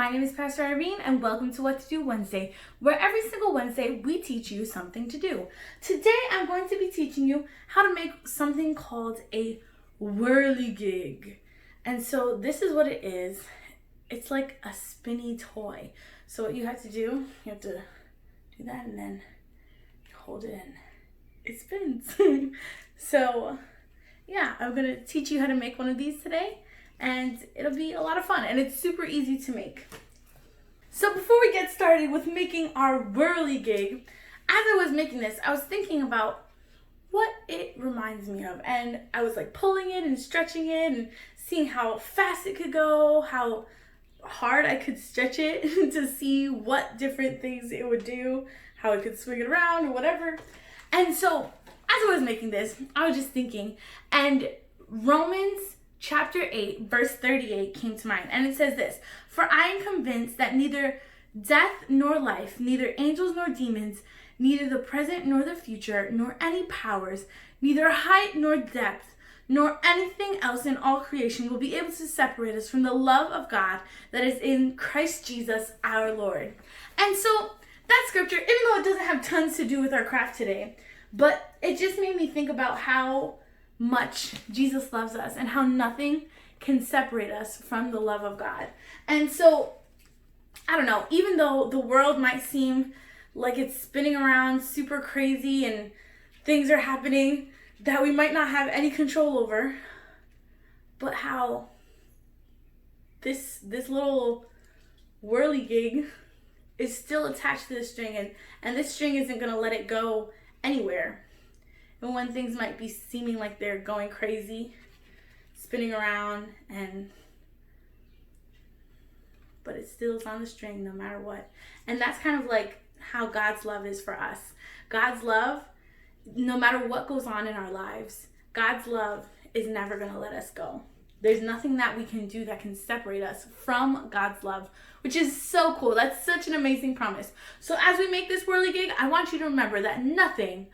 my name is Pastor Irene and welcome to What to Do Wednesday, where every single Wednesday we teach you something to do. Today I'm going to be teaching you how to make something called a whirligig. And so this is what it is. It's like a spinny toy. So what you have to do, you have to do that and then hold it in. It spins. So yeah, I'm going to teach you how to make one of these today. And it'll be a lot of fun, and it's super easy to make. So before we get started with making our whirligig, as I was making this, I was thinking about what it reminds me of. And I was like pulling it and stretching it and seeing how fast it could go, how hard I could stretch it to see what different things it would do, how I could swing it around or whatever. And so as I was making this, I was just thinking, and Romans Chapter 8, verse 38 came to mind, and it says this: "For I am convinced that neither death nor life, neither angels nor demons, neither the present nor the future, nor any powers, neither height nor depth, nor anything else in all creation will be able to separate us from the love of God that is in Christ Jesus our Lord." And so that scripture, even though it doesn't have tons to do with our craft today, but it just made me think about how much Jesus loves us and how nothing can separate us from the love of God. And so, I don't know, even though the world might seem like it's spinning around super crazy and things are happening that we might not have any control over, but how this little whirligig is still attached to the string, and this string isn't going to let it go anywhere. And when things might be seeming like they're going crazy, spinning around, but it still is on the string no matter what. And that's kind of like how God's love is for us. God's love, no matter what goes on in our lives, God's love is never going to let us go. There's nothing that we can do that can separate us from God's love, which is so cool. That's such an amazing promise. So as we make this whirligig, I want you to remember that nothing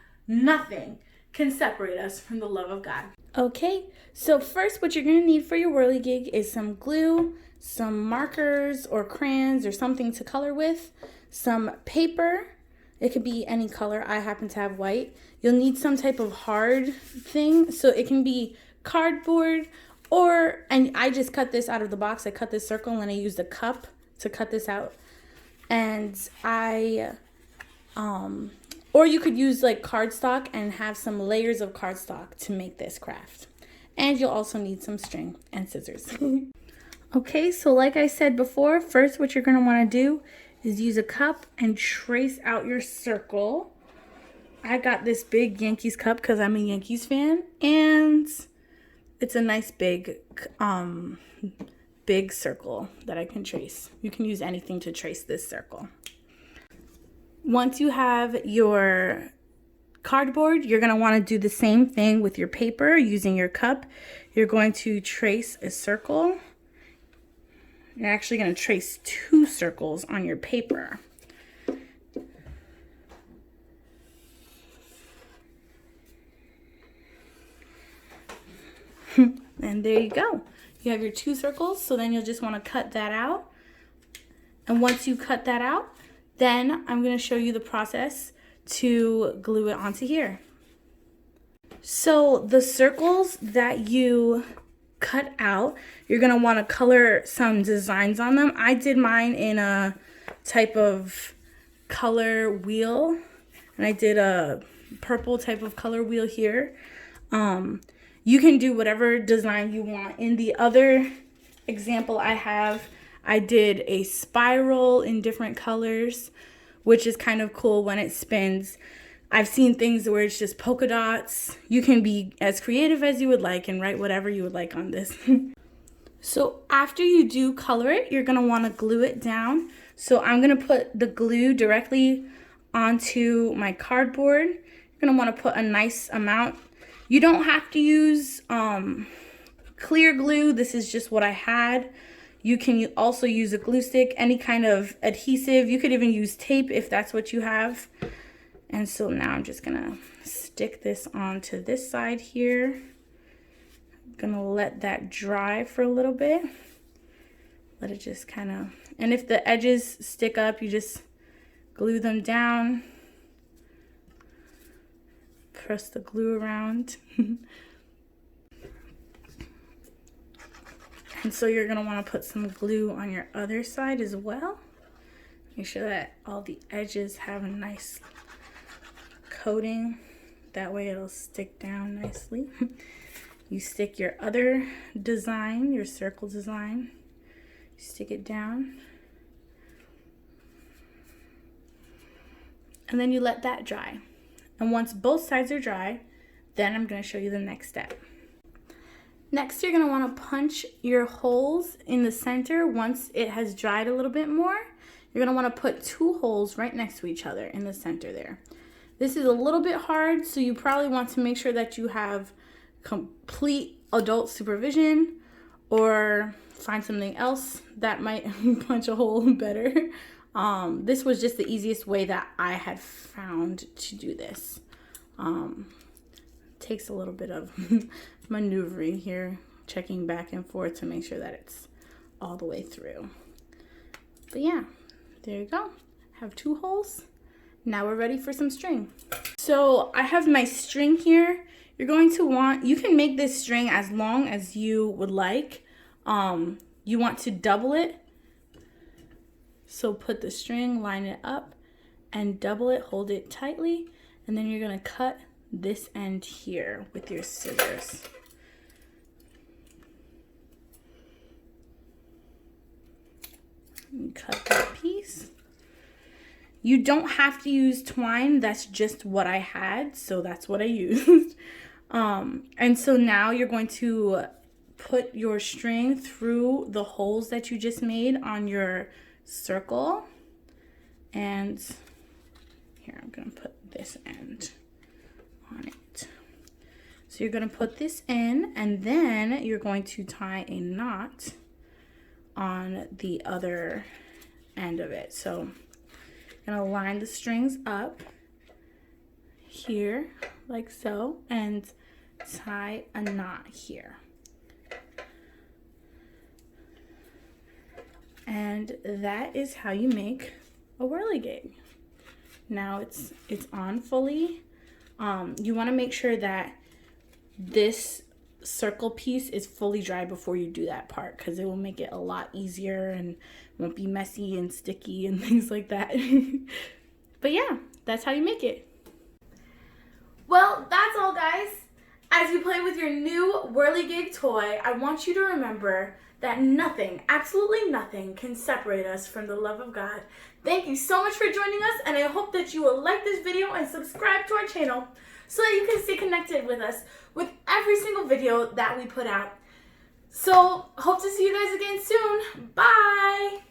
can separate us from the love of God. Okay, so first what you're going to need for your whirligig is some glue, some markers or crayons or something to color with, some paper. It could be any color. I happen to have white. You'll need some type of hard thing, so it can be cardboard and I just cut this out of the box. I cut this circle and then I used a cup to cut this out. And or you could use like cardstock and have some layers of cardstock to make this craft. And you'll also need some string and scissors. Okay, so like I said before, first what you're going to want to do is use a cup and trace out your circle. I got this big Yankees cup because I'm a Yankees fan, and it's a nice big circle that I can trace. You can use anything to trace this circle. Once you have your cardboard, you're going to want to do the same thing with your paper using your cup. You're going to trace a circle. You're actually going to trace 2 circles on your paper. And there you go. You have your 2 circles, so then you'll just want to cut that out. And once you cut that out, then I'm going to show you the process to glue it onto here. So the circles that you cut out, you're going to want to color some designs on them. I did mine in a type of color wheel, and I did a purple type of color wheel here. You can do whatever design you want. In the other example I did a spiral in different colors, which is kind of cool when it spins. I've seen things where it's just polka dots. You can be as creative as you would like and write whatever you would like on this. So after you do color it, you're going to want to glue it down. So I'm going to put the glue directly onto my cardboard. You're going to want to put a nice amount. You don't have to use clear glue. This is just what I had. You can also use a glue stick, any kind of adhesive. You could even use tape if that's what you have. And so now I'm just gonna stick this onto this side here. I'm gonna let that dry for a little bit. Let it just kind of And if the edges stick up, you just glue them down. Press the glue around. And so you're going to want to put some glue on your other side as well. Make sure that all the edges have a nice coating. That way it'll stick down nicely. You stick your other design, your circle design. You stick it down. And then you let that dry. And once both sides are dry, then I'm going to show you the next step. Next, you're going to want to punch your holes in the center. Once it has dried a little bit more, you're going to want to put 2 holes right next to each other in the center there. This is a little bit hard, so you probably want to make sure that you have complete adult supervision, or find something else that might punch a hole better. This was just the easiest way that I had found to do this. Takes a little bit of maneuvering here, checking back and forth to make sure that it's all the way through. But yeah, there you go. Have 2 holes. Now we're ready for some string. So I have my string here. You're going to want, you can make this string as long as you would like. You want to double it. So put the string, line it up, and double it, hold it tightly, and then you're gonna cut this end here with your scissors. And cut that piece. You don't have to use twine, that's just what I had, so that's what I used. And so now you're going to put your string through the holes that you just made on your circle. And here, I'm gonna put this end on it. So you're gonna put this in, and then you're going to tie a knot on the other end of it. So you're gonna line the strings up here like so and tie a knot here. And that is how you make a whirligig. Now it's on fully. You want to make sure that this circle piece is fully dry before you do that part, because it will make it a lot easier and won't be messy and sticky and things like that. But yeah, that's how you make it. Well, that's all, guys. As you play with your new Whirligig toy, I want you to remember that nothing, absolutely nothing, can separate us from the love of God. Thank you so much for joining us, and I hope that you will like this video and subscribe to our channel so that you can stay connected with us with every single video that we put out. So, hope to see you guys again soon. Bye!